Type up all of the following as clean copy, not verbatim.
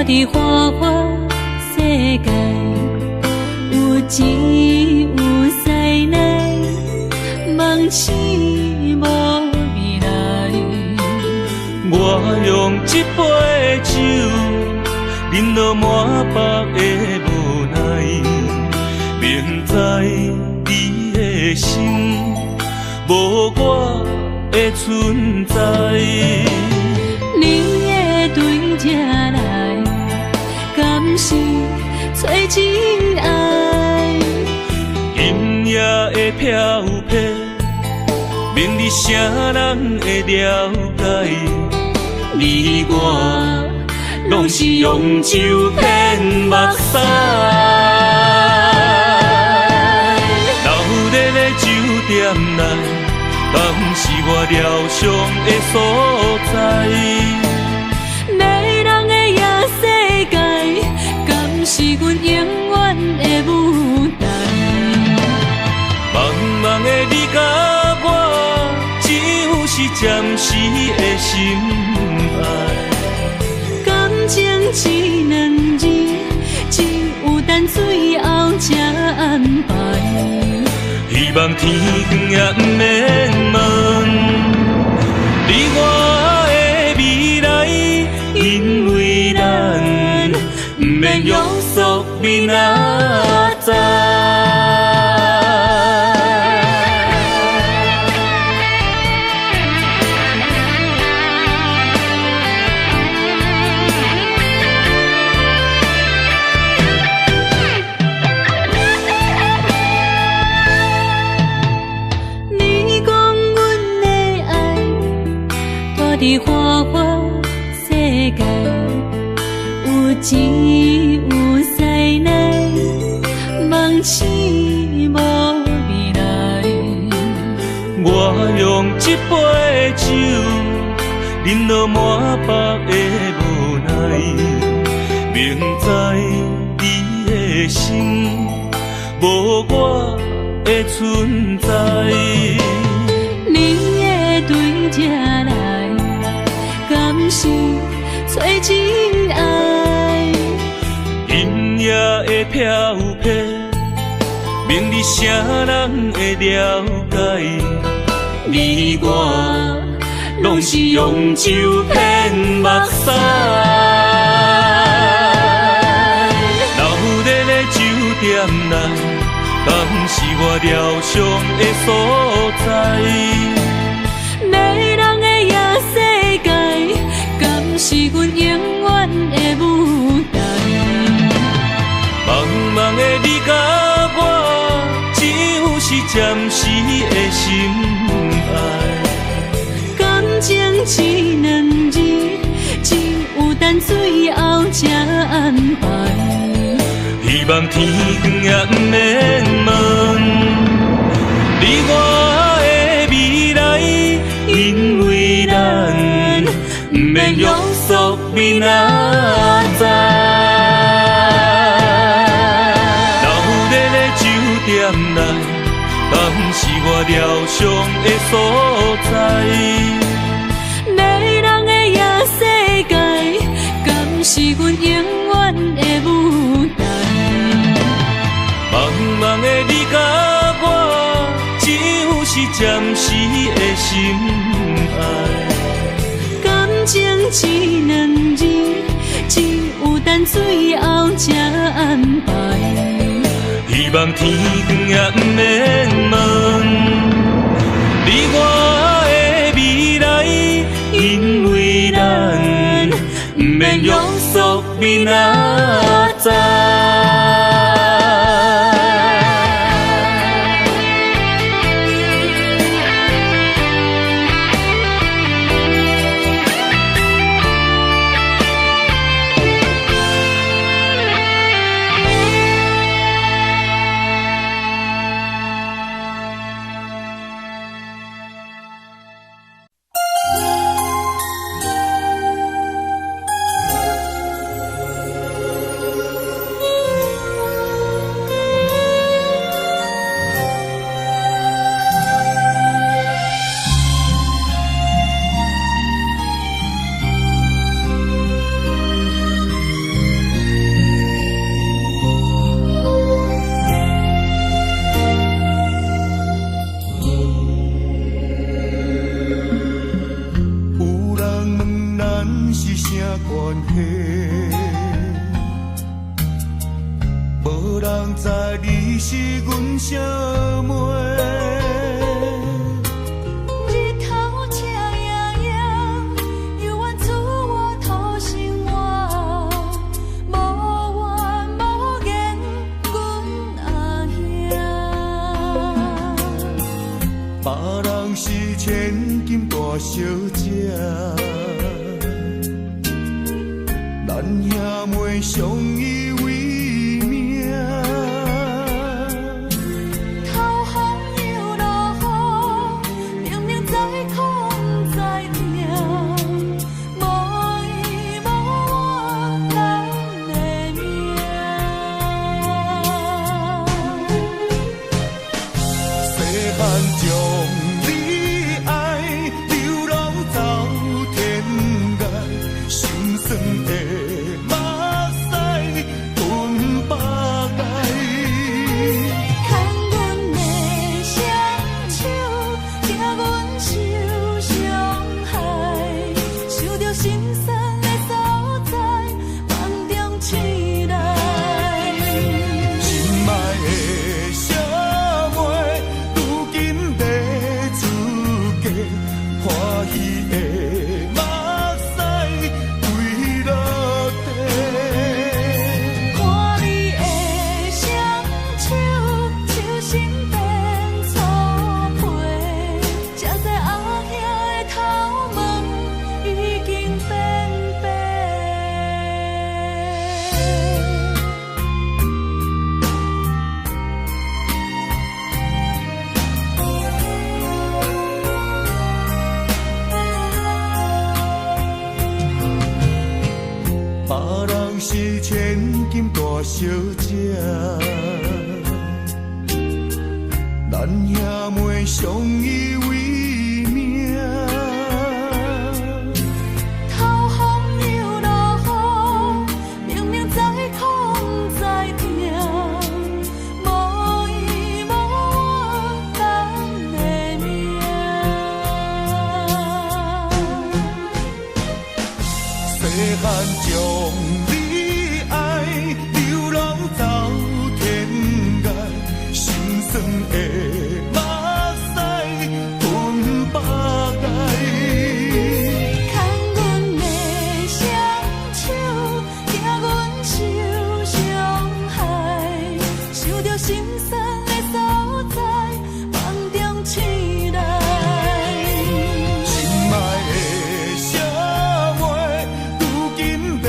伫花花世界，有钱有西来，梦醒无未来。我用一杯酒，饮落满腹的无奈，明知你的心无我的存在。你的对这来，敢是找真爱？音乐的飘飘，明日啥人会了解？你我拢是用酒骗目屎，流热的酒店内，敢是我疗伤的所在？迷人的夜世界，敢是阮永远的舞台？茫茫的你甲我，只有是暂时的心爱。感情一两字，只有等最后才安排。希望天光也不免问你我的未来，因为咱不免约束明仔载。伫花花世界，有钱有西来，梦醒无未来。我用一杯酒，饮落满腹的无奈，明知你的心无我的存在。你的对这来，敢是找真爱？音乐的飘飘，明日啥人会了解？你我拢是用酒骗目屎，流热的酒店内，敢是我疗伤的所在？迷人的夜世界，敢是阮永远的舞台？茫茫的你甲我，只有是暂时的心爱。感情一两字，只有等最后才安排。希望天光也不免问你我的未来，因为咱不免约束明仔载。流热的酒店内，敢是我疗伤的所在？迷人的夜世界，敢是阮永远的舞台？茫茫的你甲我，只有是暂时的心爱。感情一两字，只有等最后才安排。希望天光也不免问你我的未来，因为咱不免约束明仔载。关系，无人知你是阮什么。日头赤炎炎，犹原厝我土生活，无怨无言，阮阿兄。别人是千金大小姐，咱兄妹相依为命。头风又落雨，明明知苦不知痛，无依无我咱的命。细汉将你爱流浪走天涯，心酸的目屎吞北来。牵阮的双手，惊阮受伤害，想着心酸的所在，梦中醒来。心爱的小妹，如今要出嫁，欢喜的目屎垂落地。看你的双手，手心变粗皮，才知阿兄的头毛已经变白。别人是千金大小姐，咱兄妹相依为命。头风又落雨，明明知苦不知痛，无依无我咱的命。细汉将你爱流浪走天涯，心酸的目屎吞北来。牵阮的双手，惊阮受伤害，想着心酸的所在，梦中醒来。心爱的小妹，如今要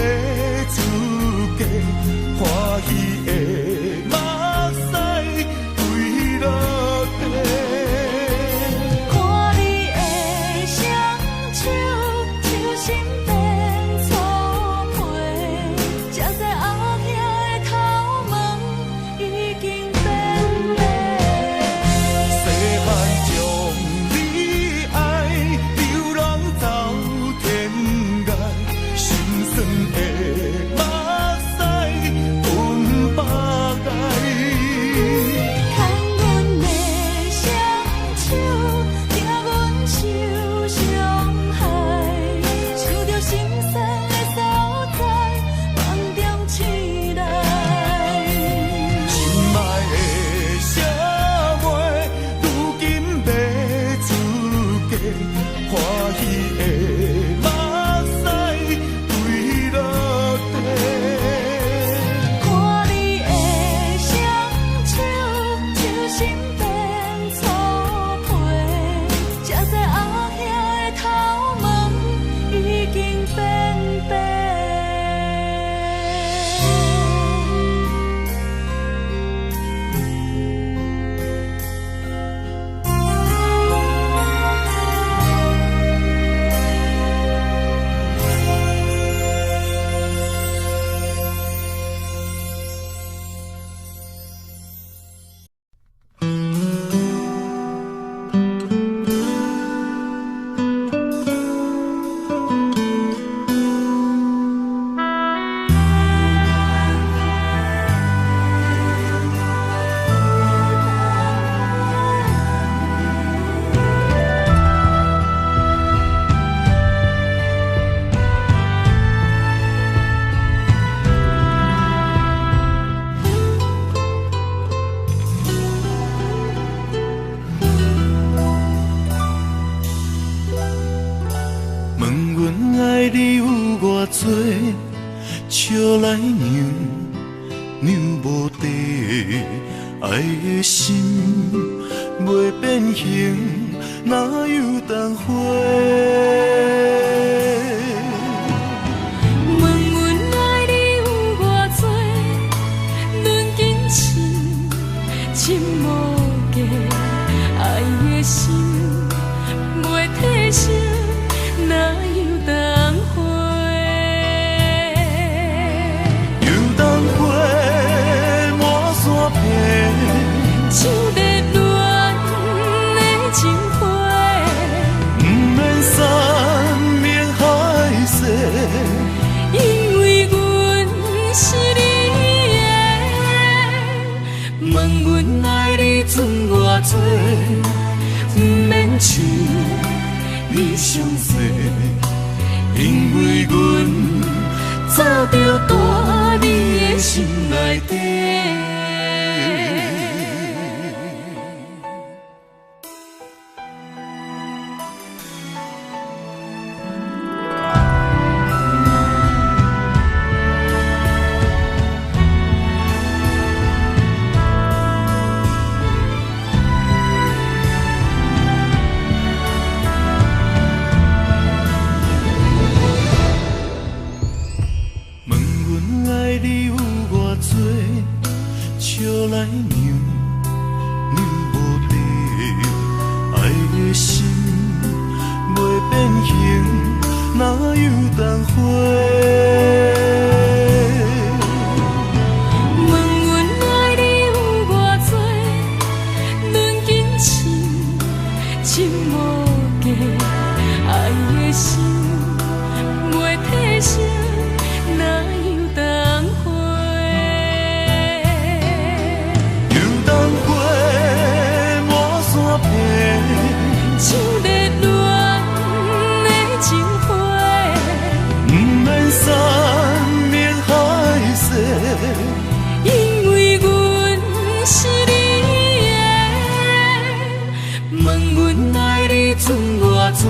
问阮爱你有偌多，笑来让无地，爱的心袂变形，哪有当花？问阮爱你有偌多，论金钱，深无价，爱的心袂退烧，哪有当花？又当花满山遍，像热恋的情花，不免山明海誓，因为阮是你的。问阮爱你剩偌多，不免像你伤济，因为阮早就住你的心内底。笑来让无地，爱的心袂变形，哪有当花？问阮爱你有偌多，论金钱，深无价，爱的心袂退烧，哪有当花？像热恋的情花，不免山明海誓，因为阮是你的。问阮爱你剩偌多，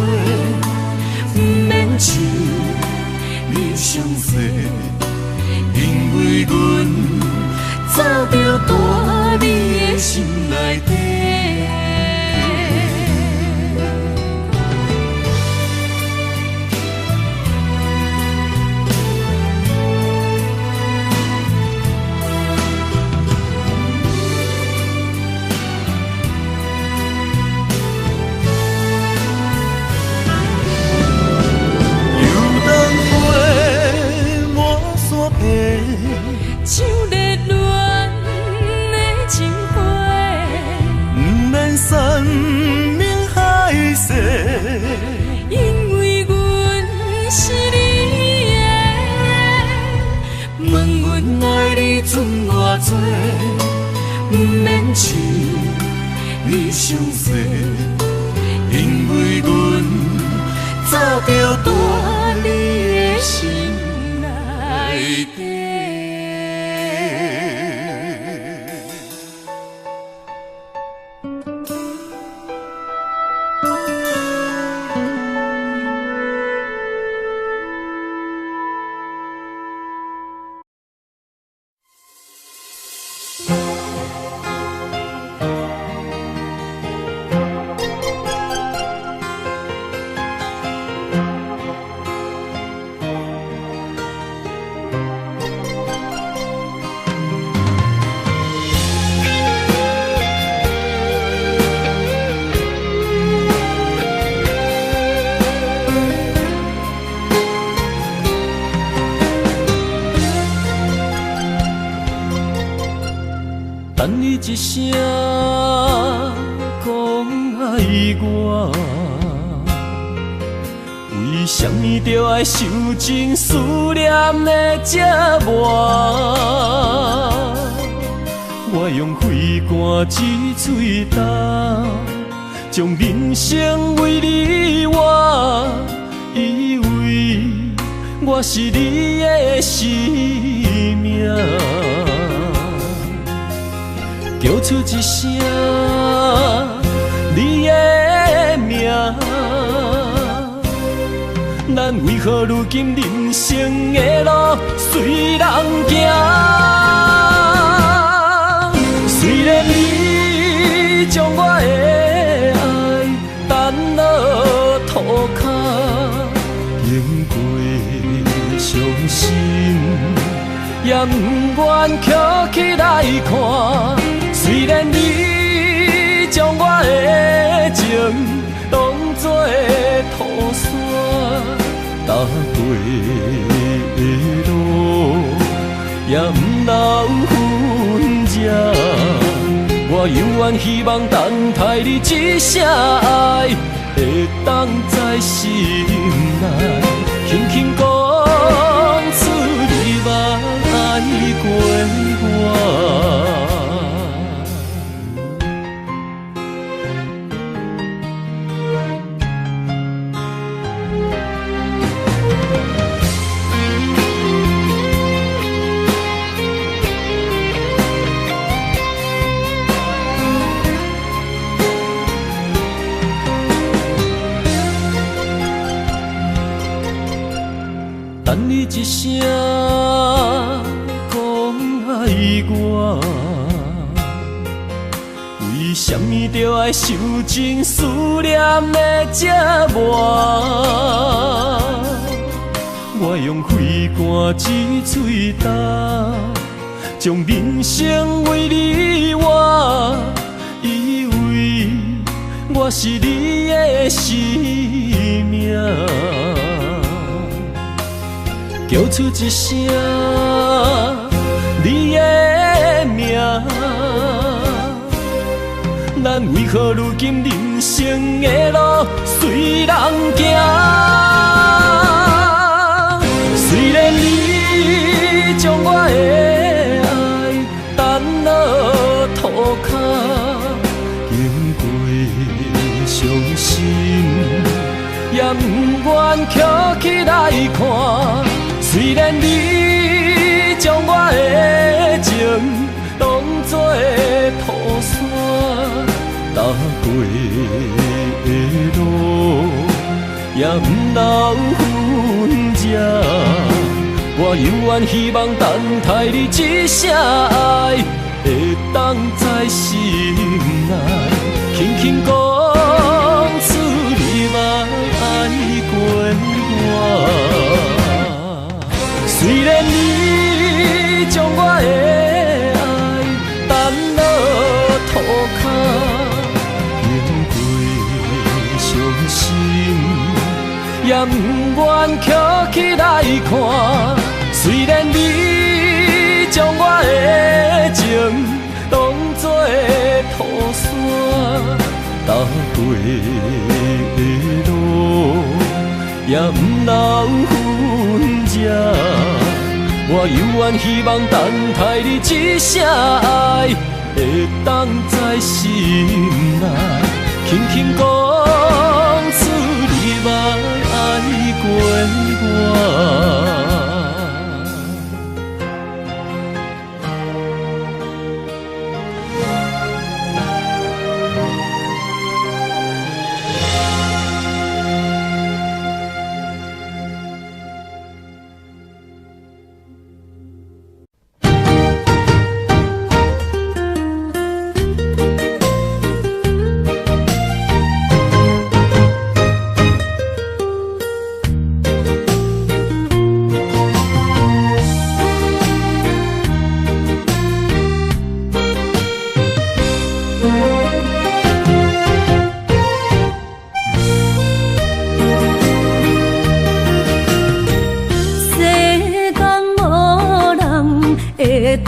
不免像你伤济，因为阮早就住你的心内底。像热恋的情花，不免山明海誓，因为阮是你的。问阮爱你剩偌多，不免像你伤济，因为阮早就住你的心内底。等你一声讲爱我，为什么着爱受尽思念的折磨？我用肺肝之嘴干，将人生为你活，以为我是你的生命。叫出一声你的名，咱为何如今人生的路随人行？虽然你将我的爱担落涂骹，经过伤心，也不愿捡起来看。虽然你将我的情当作土山，踏过的路也不留痕迹。我犹原希望等待你一声爱，会当在心内轻轻讲出你捌爱过我。等你一声讲爱我，为什么着爱受尽思念的折磨？我用肺肝之嘴焦，将人生为你活，以为我是你的生命。叫出一声你的名，咱为何如今人生的路随人行？虽然你将我的爱担落涂骹，经过伤心，也不愿捡起来看。虽然你将我的情当作土山，踏过的路也不留痕迹。我犹原希望等待你一声爱，会当在心内轻轻讲出你捌爱过我。虽然你将我的爱担落涂骹，经过伤心，也不愿捡起来看。虽然你将我的情当作土山，踏过的路也不留痕迹。我犹原希望等待你一声爱，会当在心内轻轻讲出你捌爱过我。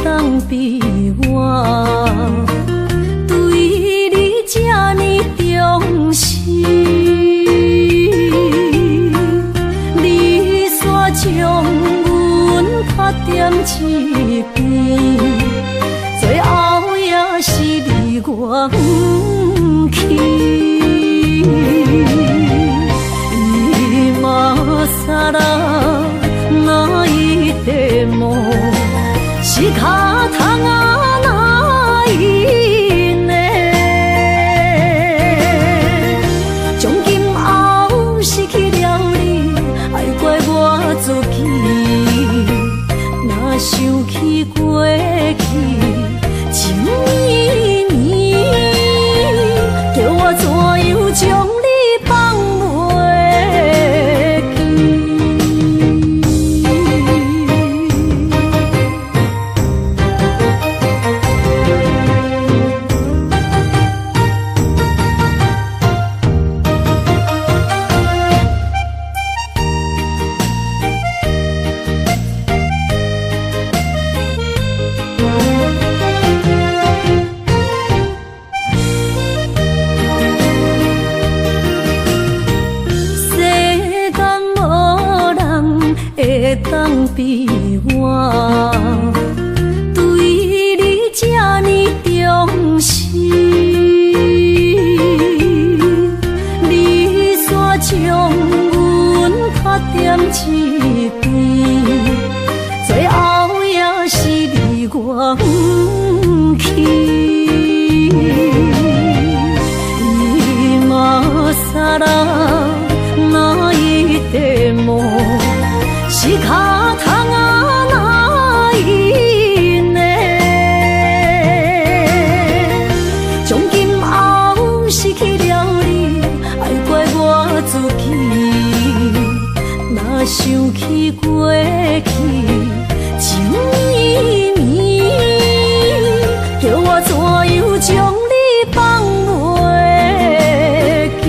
当比我对你这呢重视，你煞将阮拍点一边，最后也是你我不去。今ら泣いても仕方がないね。从今后失去了你，爱会当比我对你这呢重视？你煞将阮拍点一边，最后也是你我不去。今さら泣いても仕方がないね。从今后失去了你，爱怪我自己。若想起过去情绵绵，叫我怎样将你放袂记？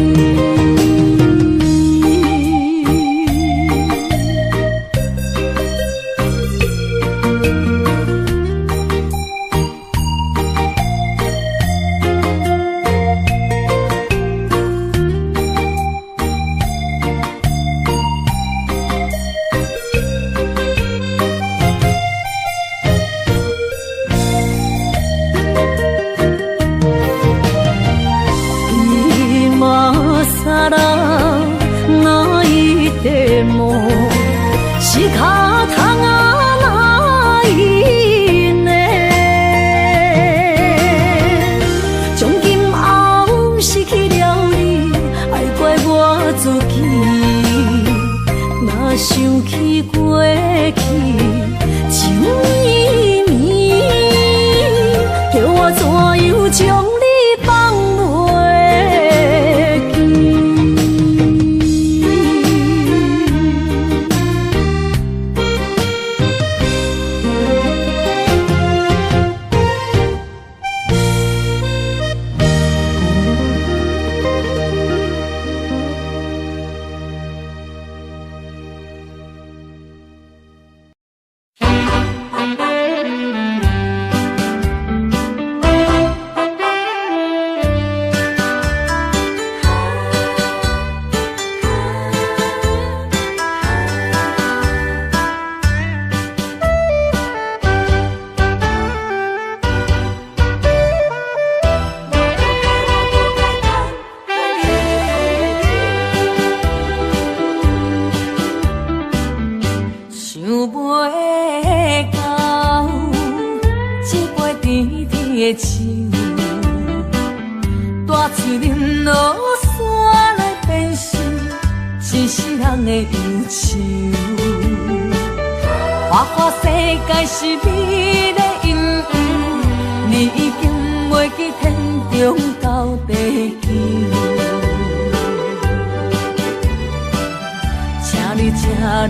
仕方がないね。从今后失去了你，爱怪我自己。若想起过去情绵绵，叫我怎样将你放袂记？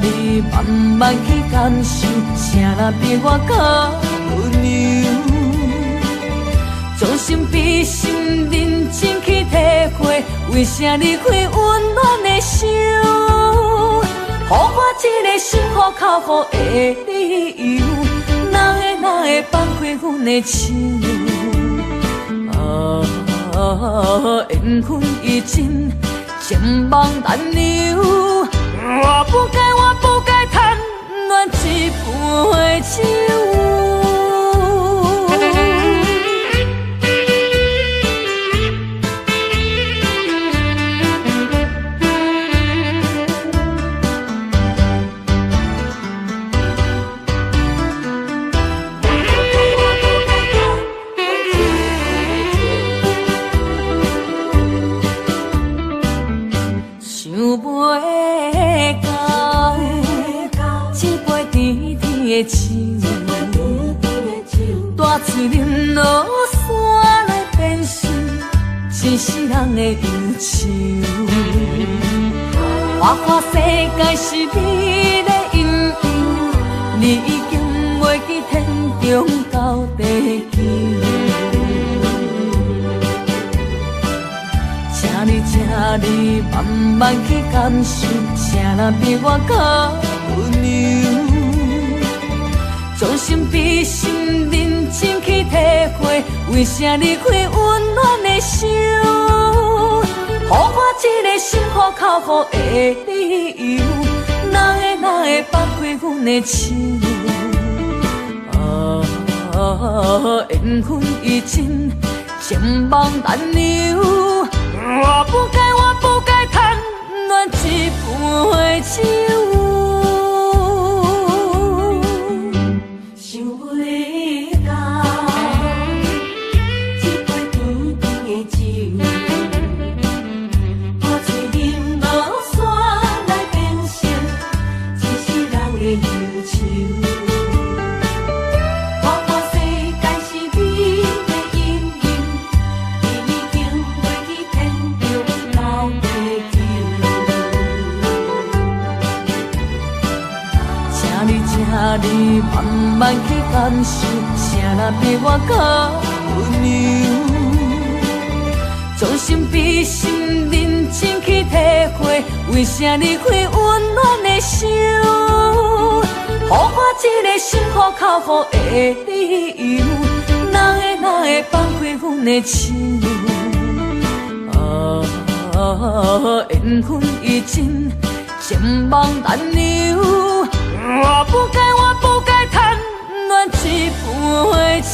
你慢慢去感受，谁人比我较温柔？将心比心，认真去体会，为啥离开温暖的手？予我一个心苦口苦的理由，哪会放开阮的手？缘分已尽，情梦难留。我不该贪恋一杯酒。想袂到，一杯甜甜的酒，大嘴饮落山来变成一世人的忧愁。我看世界是你的引诱，你已经袂记天中到地球。请你慢慢去感受，谁人比我较温柔？将心比心，认真去体会，为啥离开温暖的手？予我一个心苦口苦的理由，哪会会放开阮的手？缘分已尽，情梦难留。我不该贪恋一杯酒。想袂到，一杯甜甜的酒，我醉饮落山来变成一世人的忧愁。你慢慢去感受，啥人比我较温柔？将心比心，认真去体会，为啥离开温暖的手？予我一个心苦口苦的理由，哪会放开阮的手？缘分已尽，情梦难留。我不该贪恋一杯酒。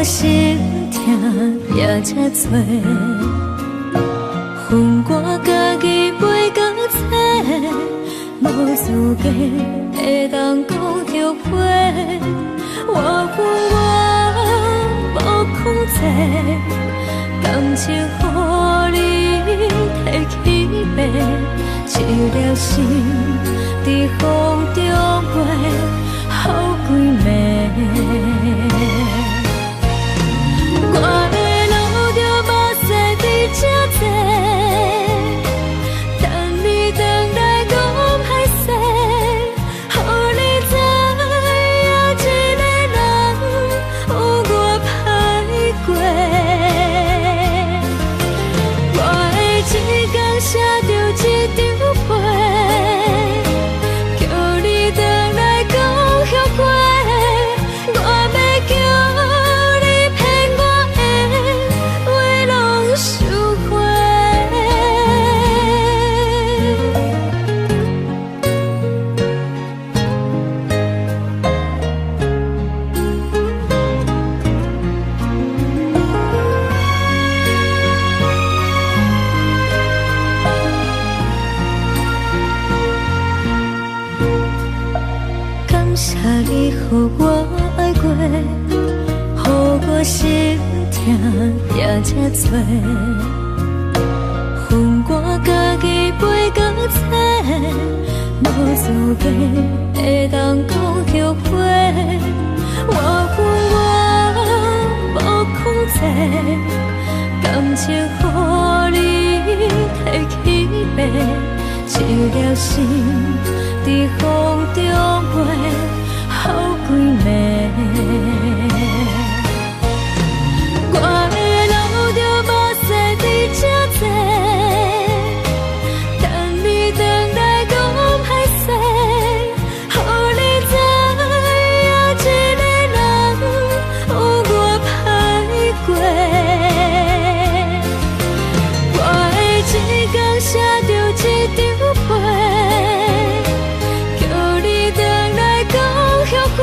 心痛也这多，恨我家己袂够切，无资格会当讲后悔。我无控制，感情予你提起白，一粒心在风中飞，好几暝。我的路着目屎在这多，等你回来讲歹势，予你知影一个人有我歹过。我的一天写着一张被，叫你回来讲后悔。我要叫你予我爱过，予我心痛也这多，恨我家己袂够切，无资格会当讲后悔。我无控制，感情予你提起白，一粒心在风中飞。好几暝，我的路着目屎在这多，等你回来讲歹势，予你知影一个人有我歹过。我的一天写着一张被，叫你回来讲后悔。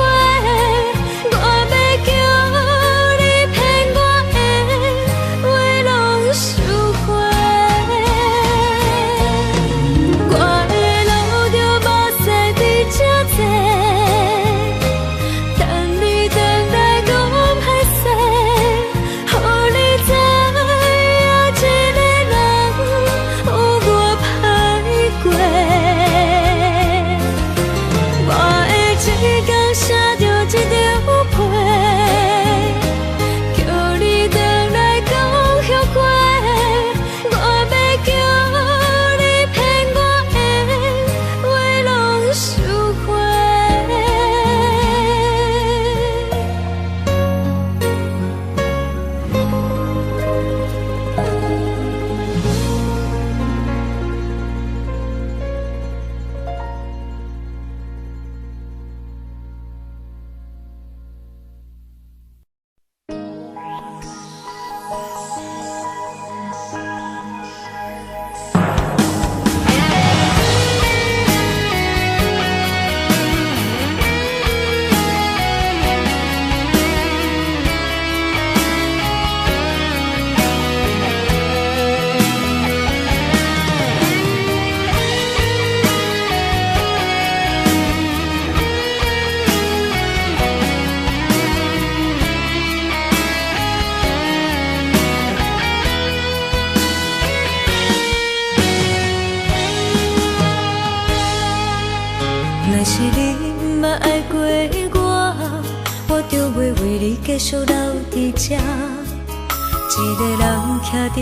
你继续留伫这，一个人徛伫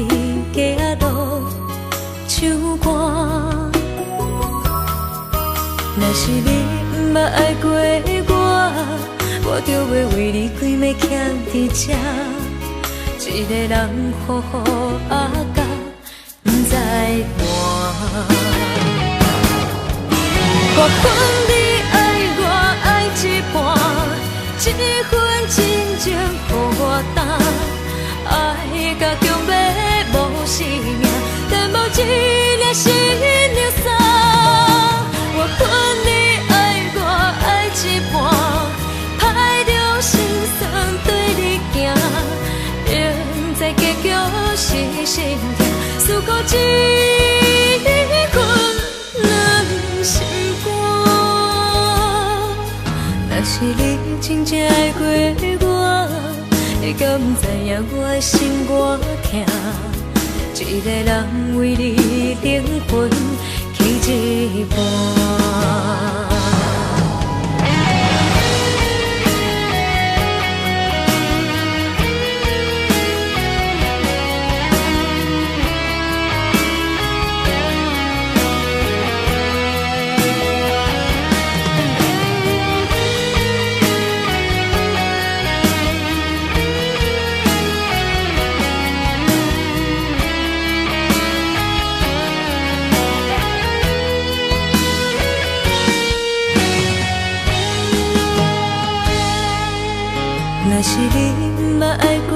街仔路唱歌。若是你毋捌爱过我就要为你规暝徛伫这，一个人好好啊甲不知伴。我分你爱我爱一半，一份真情予我担，爱甲强要无生命，但无一粒心流散。我分你爱我爱一半，歹着心酸对你行，明知结局是心痛，思顾一份两心肝。若是你真正爱过我，你敢不知影我的心偌痛？一个人为你灵魂起一半。若是你毋捌爱过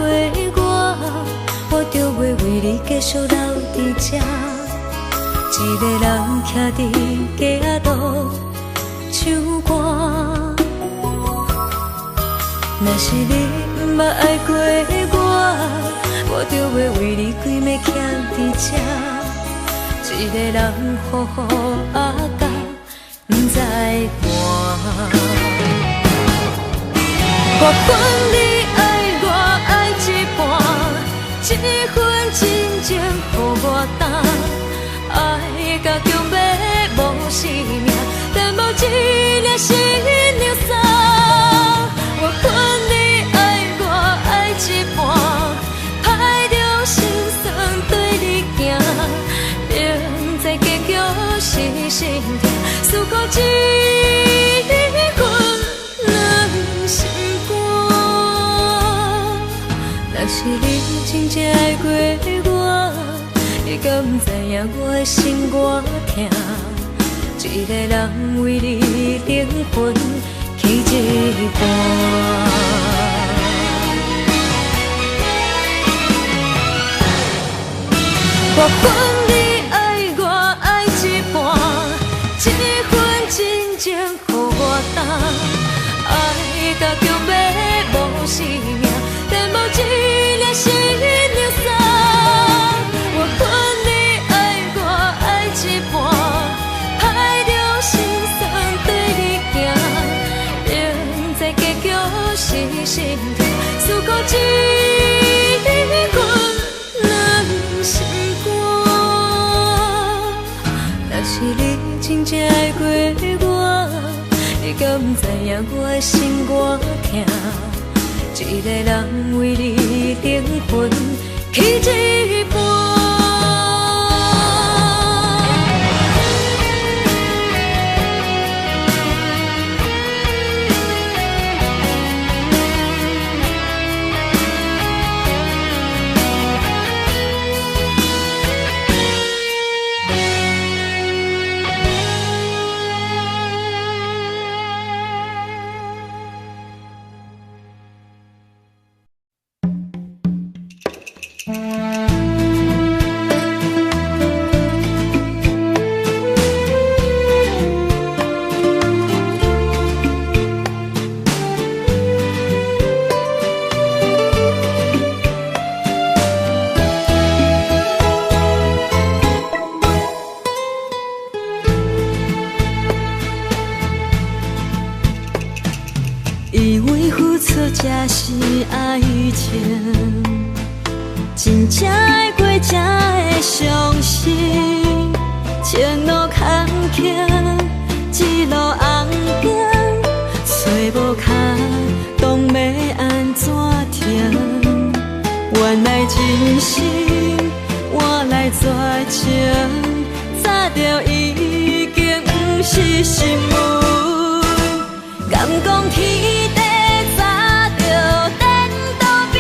我就要为你继续留伫这，一个人徛伫街仔路唱歌。若是你毋捌爱过我就要为你规暝徛伫这，一个人好好啊甲不知伴。我分你爱我爱一半，一份真情予我担，爱甲强要无生命，但无一粒心流散。我分你爱我爱一半，歹着心酸对你行，明知结局是心痛，思顾一份两心。若是你真正爱过我，你敢不知影我的心偌痛？一个人为你灵魂起一半。我分你爱我爱一半，一份真情予我担，爱甲强要无生命，但无一粒心流散。我分你爱我爱一半，歹着心酸对你行，明知结局是心痛，思顾一份两心肝。若是你真正爱过我，你敢不知影我的心偌痛？一个人为你灵魂起一半。以为付出才是爱情，真正爱过才会相信。前路坎坷，一路红灯，找无脚，当要安怎原来真心换来绝情，早就已经不是新闻。敢讲天地早就等倒拼，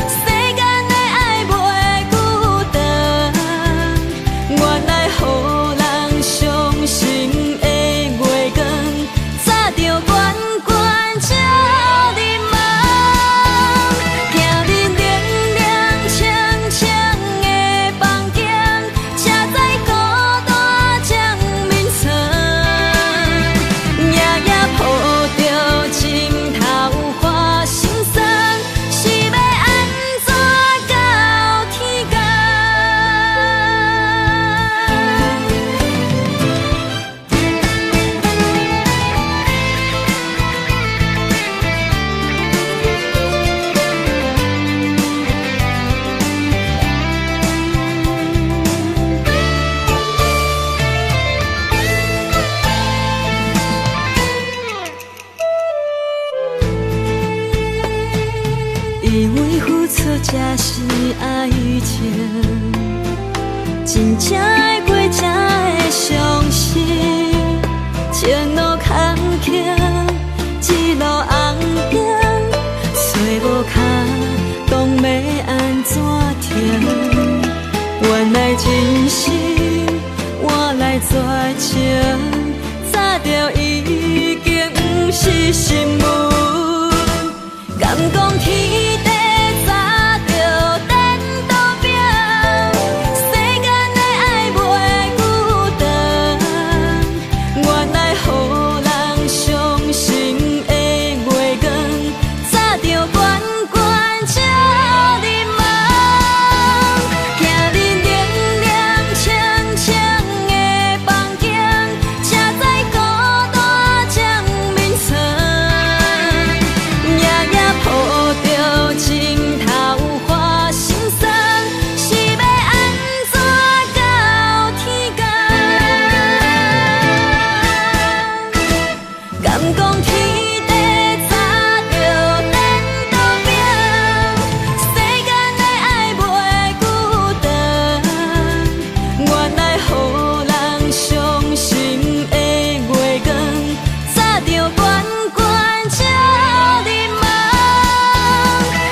世间的爱袂久长。原来予人伤心的月光，早就悬悬照你梦。行日凉凉清清的房间，才知孤单将眠床。夜夜抱着枕头花心酸，是要安怎到天光？以为付出才是爱情，真正爱过才会相信。前路坎坷，一路红灯，找无脚，讲要安怎停？原来真心换来绝情，早就已经不是新闻。敢讲天地早就等倒拼，世间的爱袂久长。原来予人伤心的月光，早就悬悬照你梦。行日凉凉清清的房间，才知孤单将眠床。夜夜抱着枕头花心酸，是要安怎到天光？敢讲天地早就等倒拼，世间的爱袂久长。原来予人伤心的月光，早就悬悬照你梦。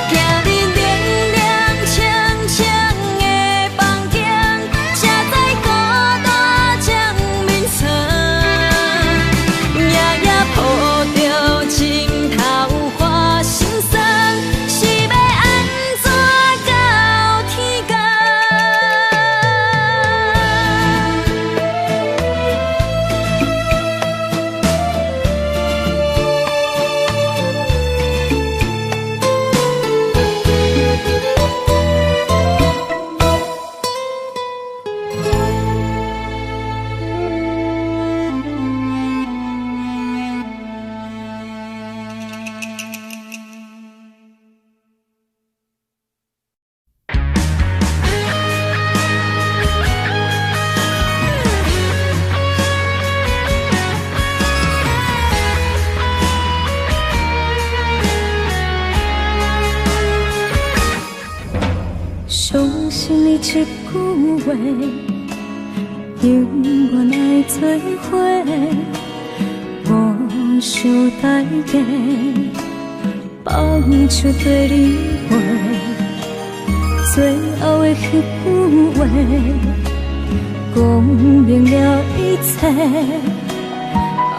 行日凉凉清清的房间，才知孤单将眠床。夜夜抱着枕头花心酸，是要安怎到天光？伤心的一句话，永远爱做伙，无想代价，放手对你话，最后的迄句话，讲明了一切，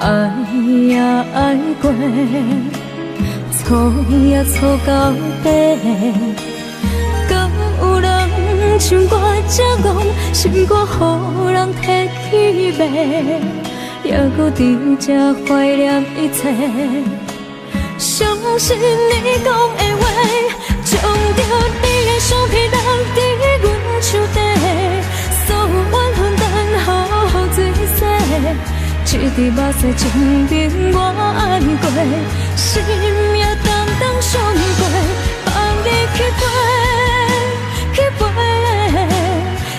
爱也爱过，错也错到底。有人像我这戆，心肝予人摕去卖，还搁伫这怀念一切。相信你讲的话，将着你的相片留伫阮手底，所有缘分等候水洗，一滴目屎证明我爱过，心也淡淡伤过，放你去飞。去飞，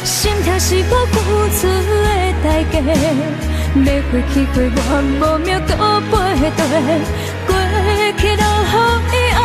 心痛是我付出的代价。要过去过我无命搁背对，过去留予以后，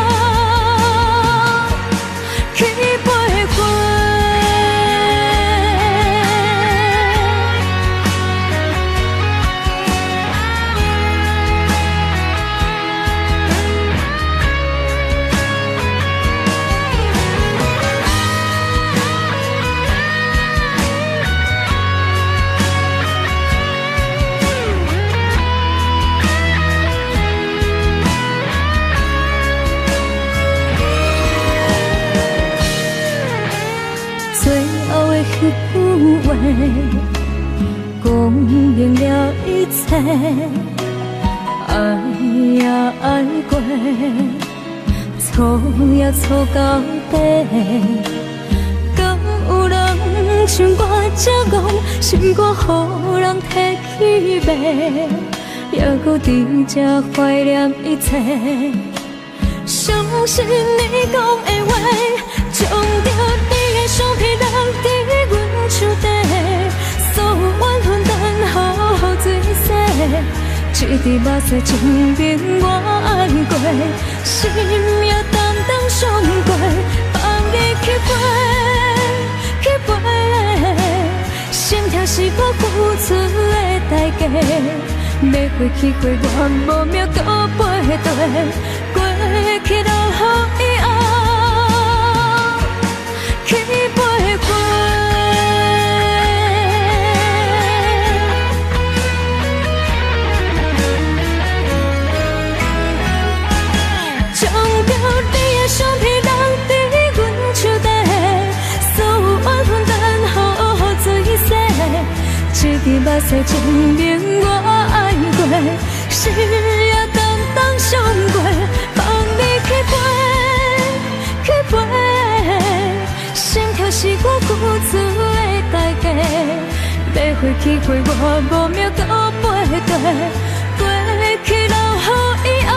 一句话，讲明了一切。爱也爱过，错也错到底。敢有人像我这戆，心肝予人摕去卖，还搁伫这怀念一切。相信你讲的话，将着你的相片留伫阮手底，所有怨恨等候水洗。一滴目屎证明我爱过，心也淡淡伤过，放你去飞，去飞。心痛是我付出的代价，要回去过我无命搁背对，过去留予以后去飞过。相片留伫阮手底，所有怨恨等候水洗。一滴目屎证明我爱过，心也淡淡伤过，放你去飞，去飞。心痛是我付出的代价，要回去过我无命搁背对，过去留予以后。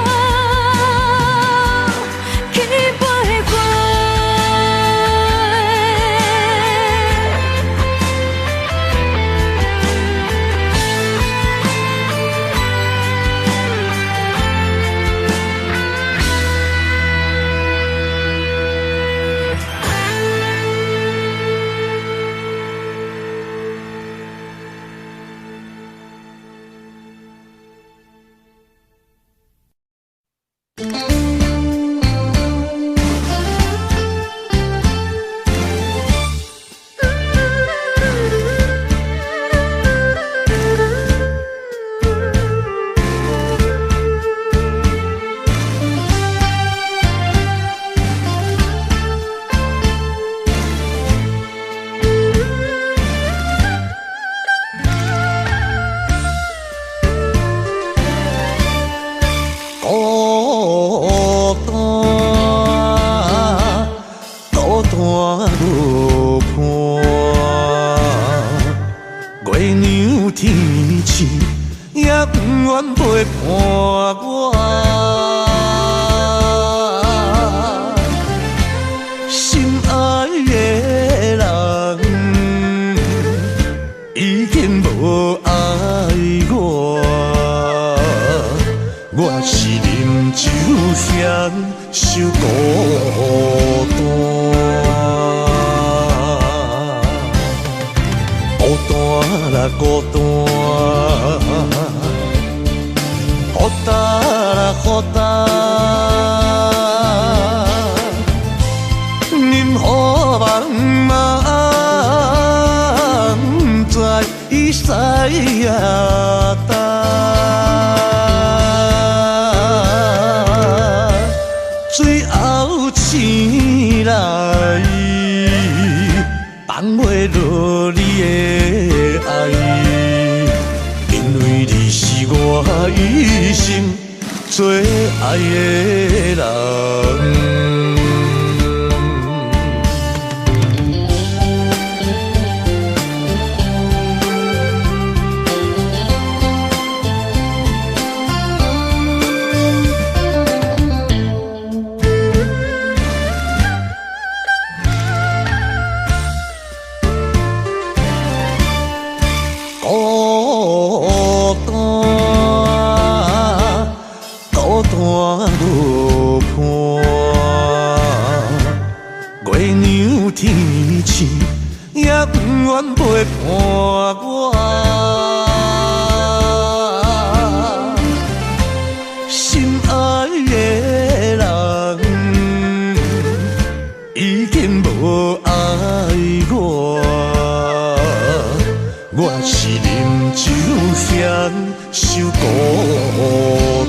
受孤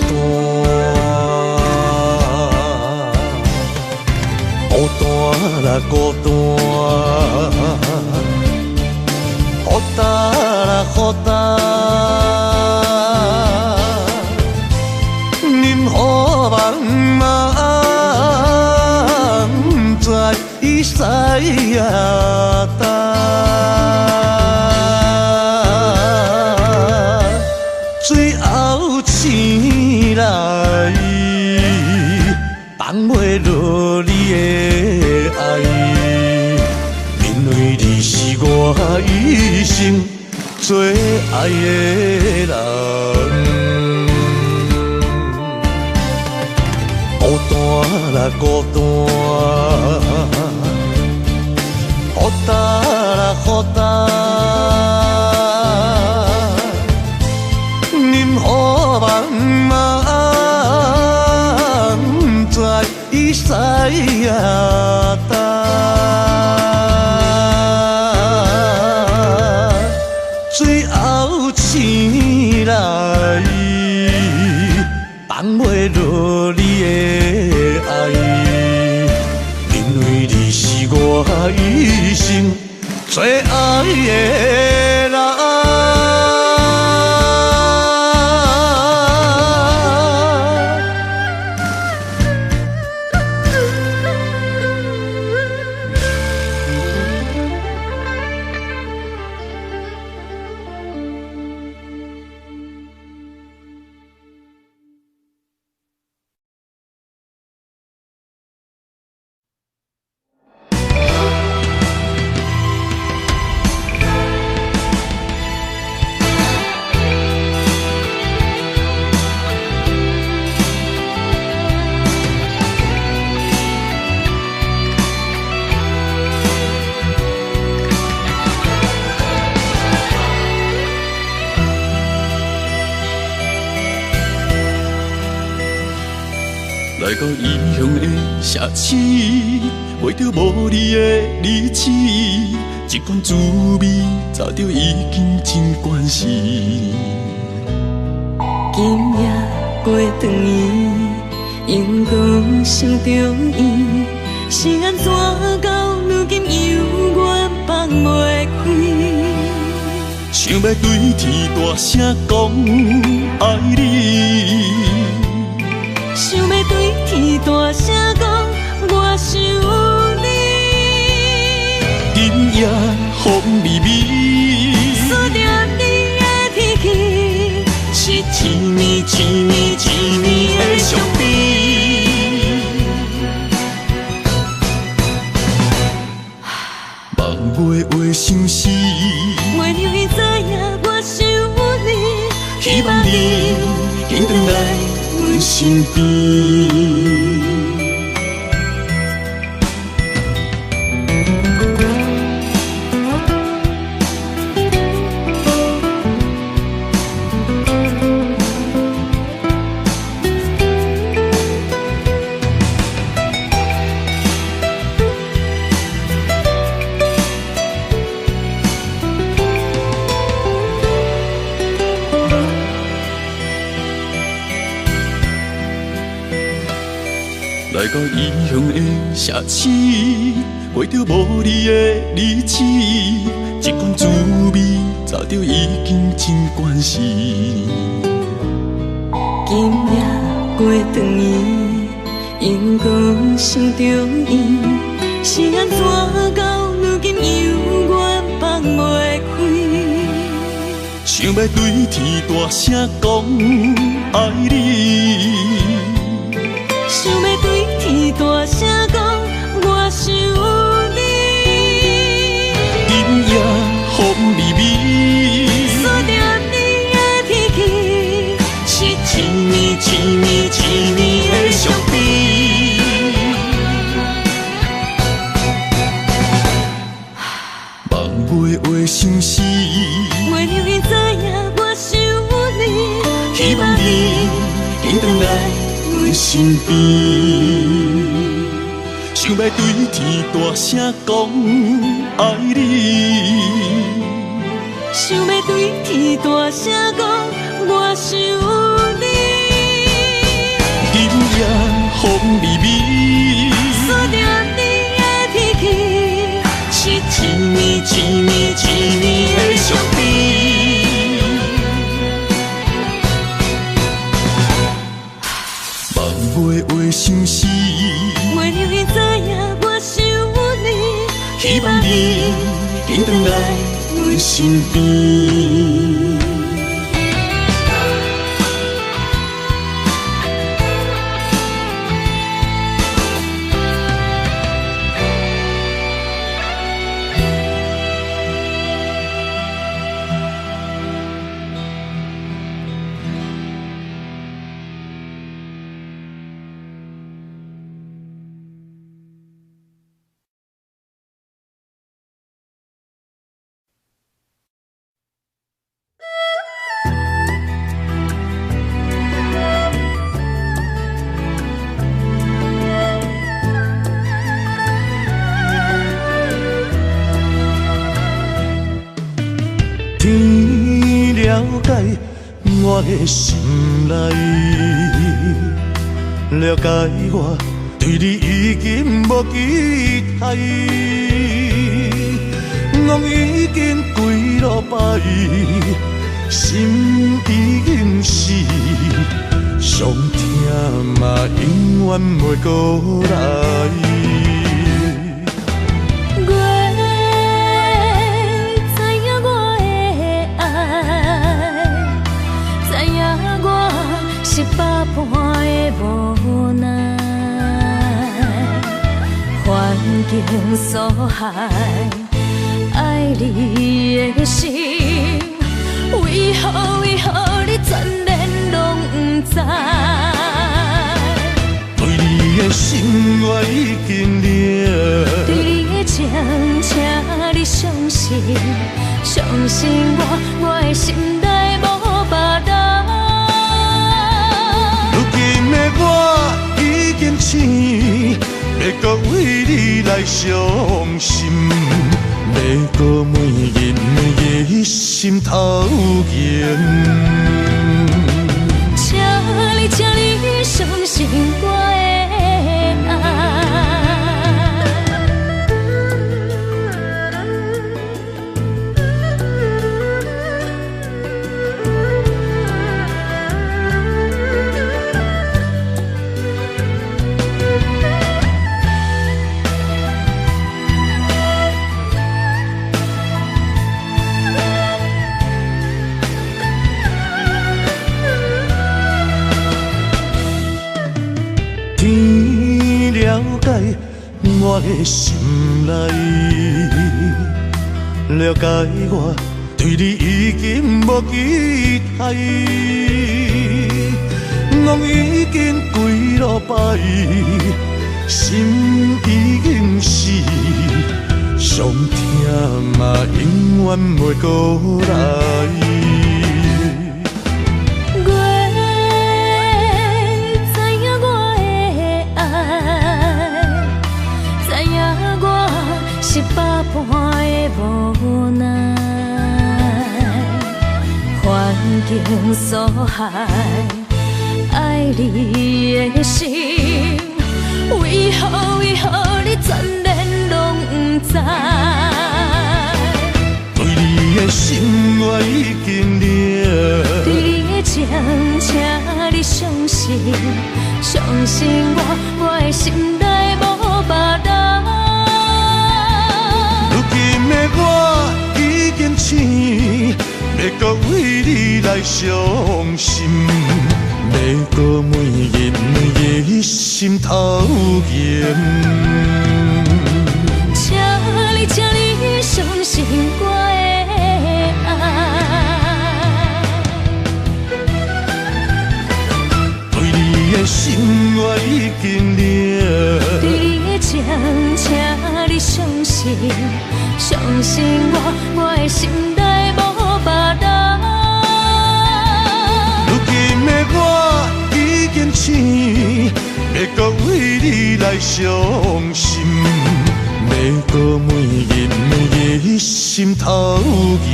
单，孤单啦孤单。答啦，予答，任何茫茫，不知伊使也答。最后醒来，放袂落你的爱。因为你是我一生最爱的人，孤单啦孤单，予答啦予答，任何茫茫，不知伊使也答。最后醒来，放袂落你的爱，因为你是我一生最爱的人。来到异乡的城市，闻着无你的日子，一罐滋味，早就已经真惯势。今夜过长夜，阳光心中意，是安怎到如今犹原放袂开？想要对天大声讲爱你。想要对天大声讲，我想你。今夜风微微，思念你的天气，是一年一年一年的相比。望袂话心事，袂让伊知影我想你。希望你紧回来阮身边。来到异乡的城市，闻着无你的日子，一罐滋味早就已经真惯势。今夜过长夜，阳光心中意，是安怎到如今犹原放袂开？想要对天大声讲爱你。想要对天大声讲，我想你。今夜风微微，思念你的天气，是一年一年一年的相比。望袂话心事，袂让伊知影我想你。希望你紧回来阮身边。想要对天大声讲爱你。想要对天大声讲，我想你。今夜风微微，思念你的天气，是一年一年一年的相希望你紧回来阮身边。天了解我的心内，了解我对你已经无期待，梦已经几落摆，心已经死，上疼嘛永远袂过来。是百般的无奈，环境所害，爱你的心，为何你全然拢不知？对你的心我已经了，对你的情，请你相信，相信我的心内无别人。我已经醒，要搁为你来伤心，要搁每日每夜心头痒。请你相信我的爱。天了解我的心内，了解我对你已经无期待，梦已经几落摆，心已经死，上疼嘛永远袂过来。是百般的无奈，环境所害，爱你的心，为何你全然拢不知？对你的心我已经了，对你的情，请你相信，相信我的心内无别人。我已经醒，要搁为你来伤心，要搁每日每夜心头痒。请你相信我的爱。对你的心我已经了，对你的情，请你相信，相信我的心内无别人。如今的我已经醒，要搁为你来伤心，要搁每日每夜心头痒。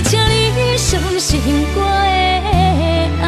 请你相信我的爱。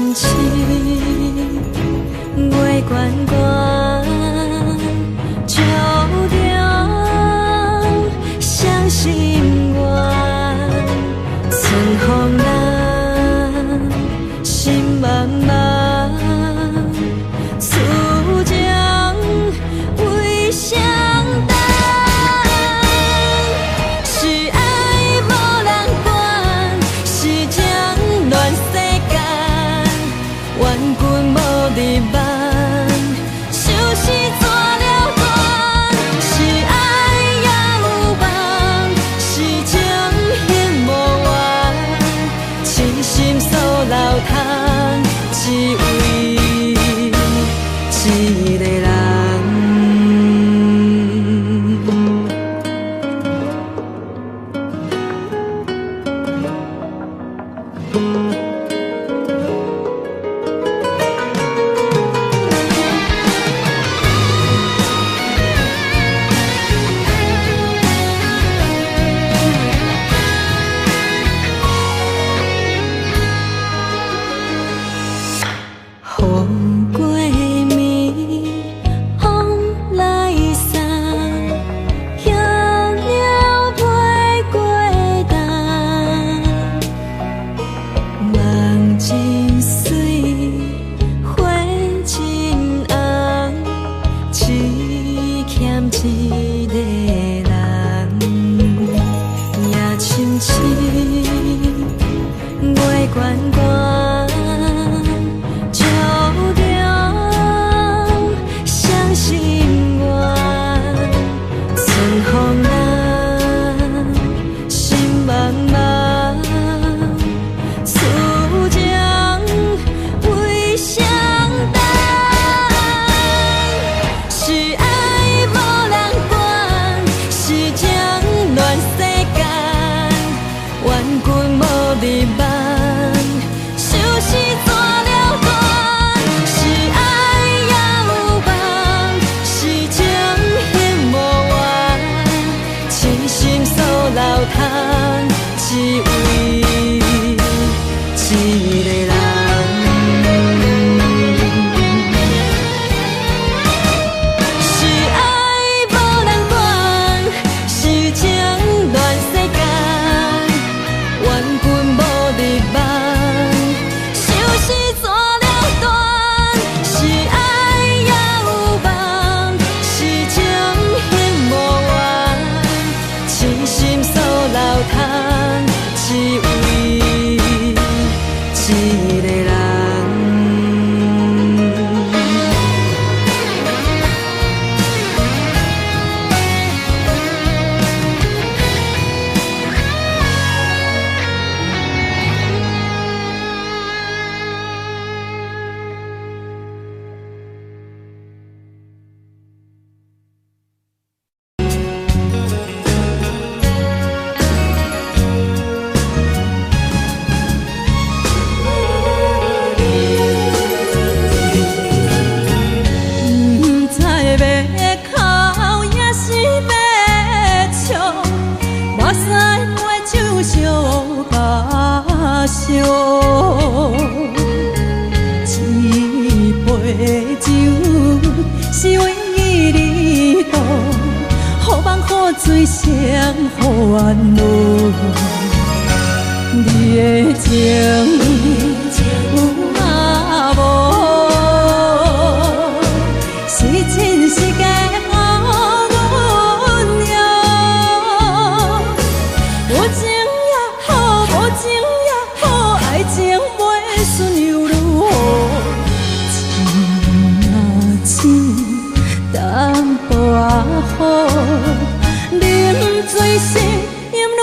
深深，月悬悬，照着双心愿，春风人，心茫茫，此情为谁等？是爱无人管，是情乱世间，冤君无日晚，想是怎了断？是爱也有梦，是情恨无缘，痴心锁流窗，只为一个人。风过暝，风来送，叶鸟飞过冬。梦真水，花真红，只欠一个人。夜深深，月悬悬。照着双心愿，春风人，心茫茫，此情为谁等？是爱无人管，是情乱世间，冤君无日晚，想是怎了断？是爱也有梦，是情恨无缘，痴心锁流窗，只为一个人。是爱无人管，是情乱世间，冤君无日晚，想是怎了断？是爱也有梦，是情恨无缘，痴心锁流窗，只为一个人。不知要哭也是要笑，目屎抹手相甲相。一杯酒是为你倒，雨梦雨水双烦恼。你的情有啊无？是真是假阮了，有情也好，无情也好，爱情袂顺又如何？情若淡薄仔好，啉醉时饮愈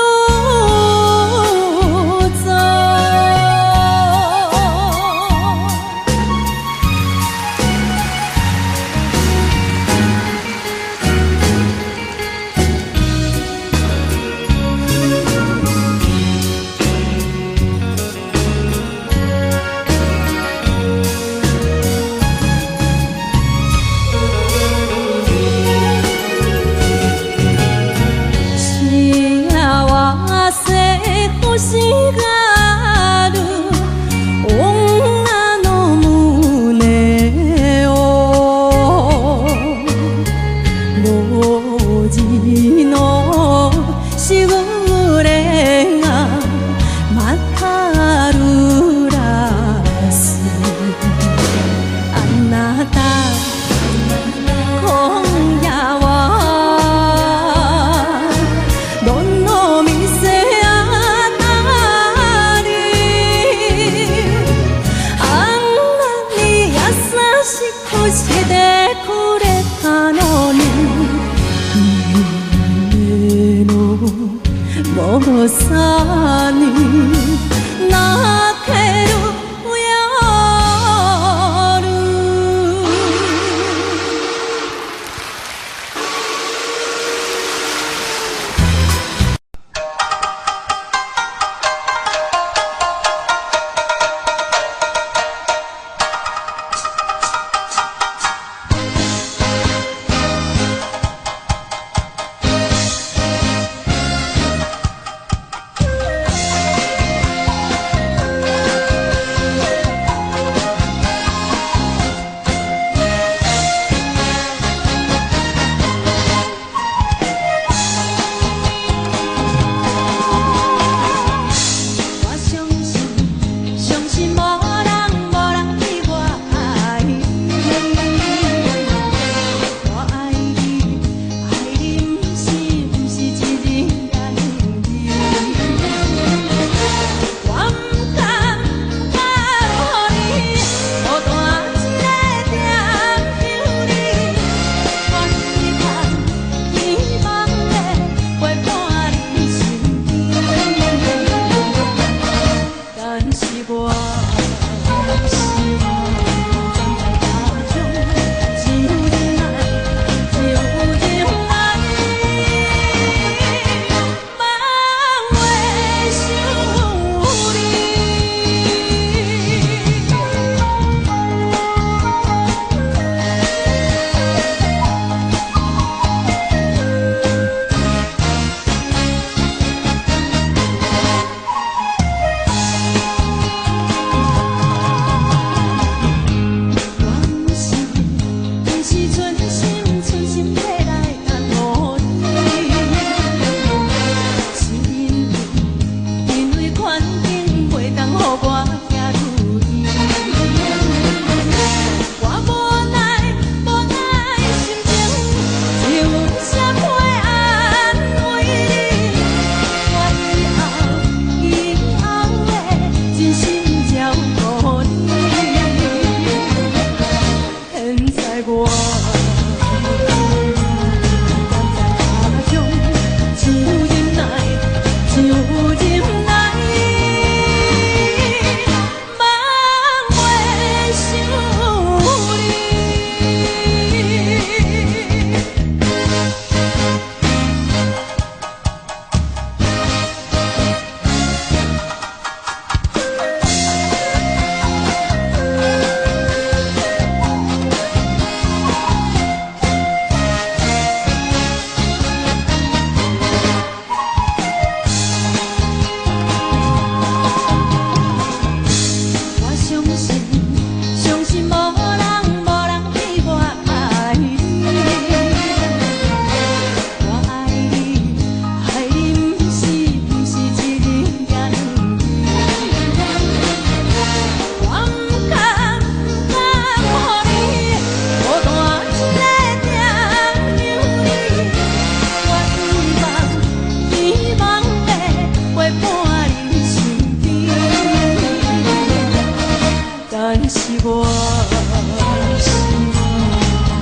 但是我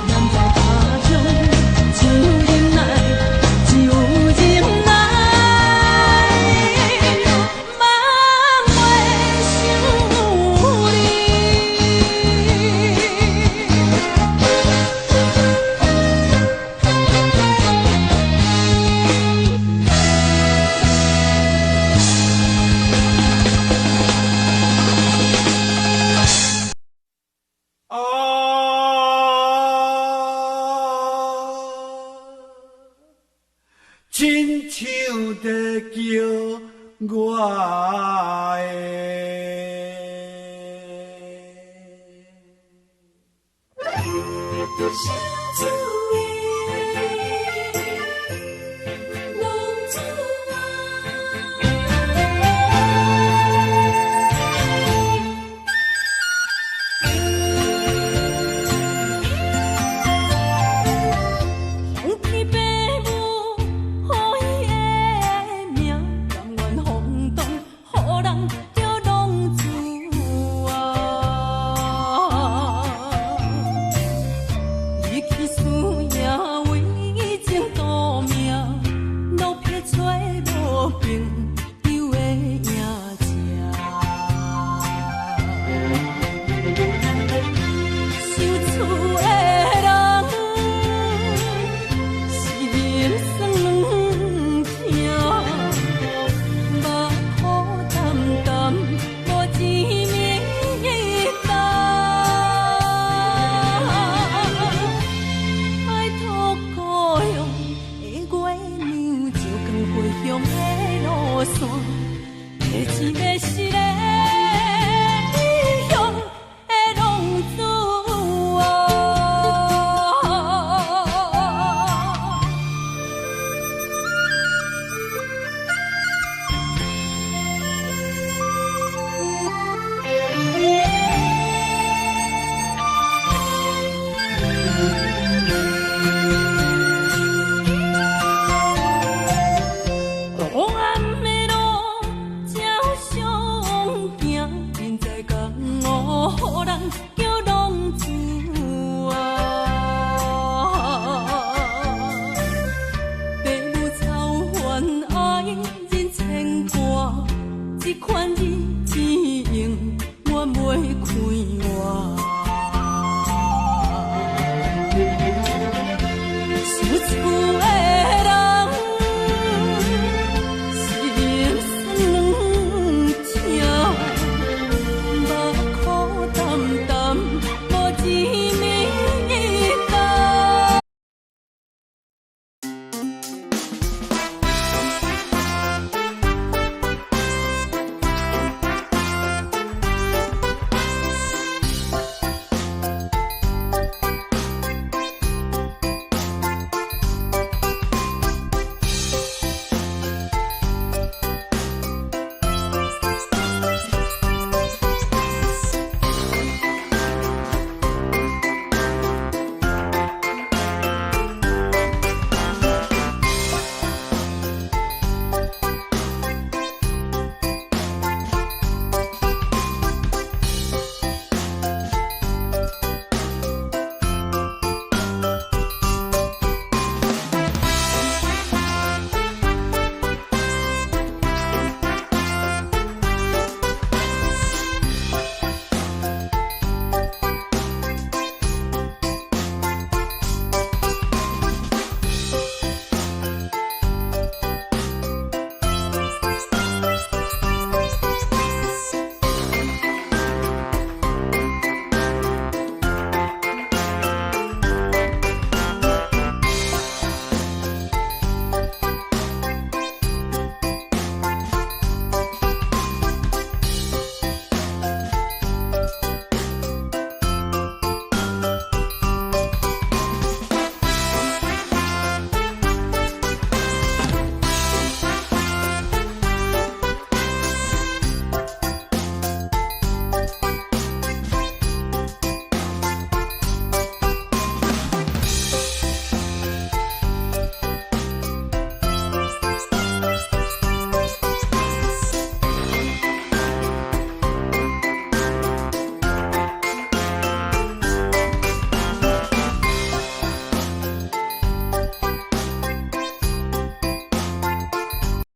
难在家中就忍耐，就忍耐，茫袂想亲像在叫我的。小酒的浪子风起爸母予伊的命，甘愿风动，予人着浪子离去思也为情赌命，路撇找无朋友的影子。想厝的人，心酸软痛，目雨淡淡，无一面灯。爱托故乡的月亮，照光回乡的路线，要钱要死的异乡的浪子黑暗的路，照常行，人在江湖，予人